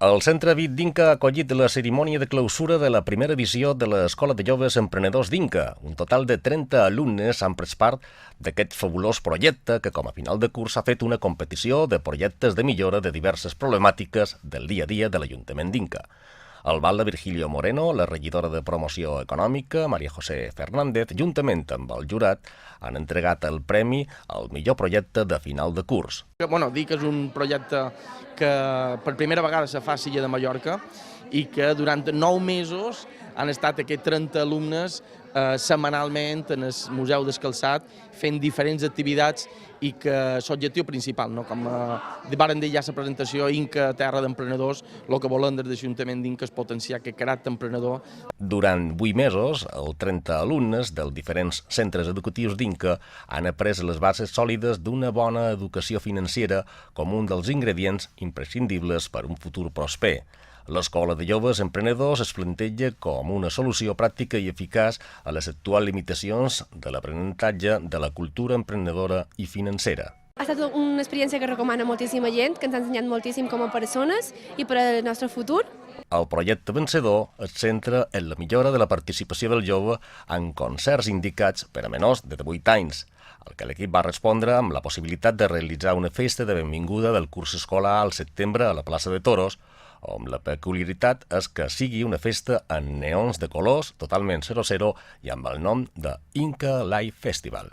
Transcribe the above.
El Centre Vic d'Inca ha acollit la cerimònia de clausura de la primera edició de l'Escola de Joves Emprenedors d'Inca. Un total de 30 alumnes han pres part d'aquest fabulós projecte que, com a final de curs, ha fet una competició de projectes de millora de diverses problemàtiques del dia a dia de l'Ajuntament d'Inca. Al Val de Virgilio Moreno, la regidora de Promoció Econòmica, María José Fernández, juntament amb el jurat, han entregat el premi al millor projecte de final de curs. Dir que és un projecte que per primera vegada se fa a l'illa de Mallorca i que durant 9 mesos han estat aquests 30 alumnes setmanalment en el Museu del Calçat fent diferents activitats i que l'objectiu principal, com varen dir ja a la presentació, Inca, terra d'emprenedors, el que volen des de l'Ajuntament d'Inca és potenciar aquest caràcter emprenedor. Durant 8 mesos, els 30 alumnes dels diferents centres educatius d'Inca han après les bases sòlides d'una bona educació financera com un dels ingredients imprescindibles per a un futur prosper. L'Escola de Joves Emprenedors es planteja com una solució pràctica i eficaç a les actuals limitacions de l'aprenentatge de la cultura emprenedora i financera. Ha estat una experiència que recomana moltíssima gent, que ens ha ensenyat moltíssim com a persones i per al nostre futur. El projecte vencedor es centra en la millora de la participació del jove en concerts indicats per a menors de 18 anys, al que l'equip va respondre amb la possibilitat de realitzar una festa de benvinguda del curs escolar al setembre a la plaça de Toros, on la peculiaritat és que sigui una festa en neons de colors, totalment 00 i amb el nom de Inca Live Festival.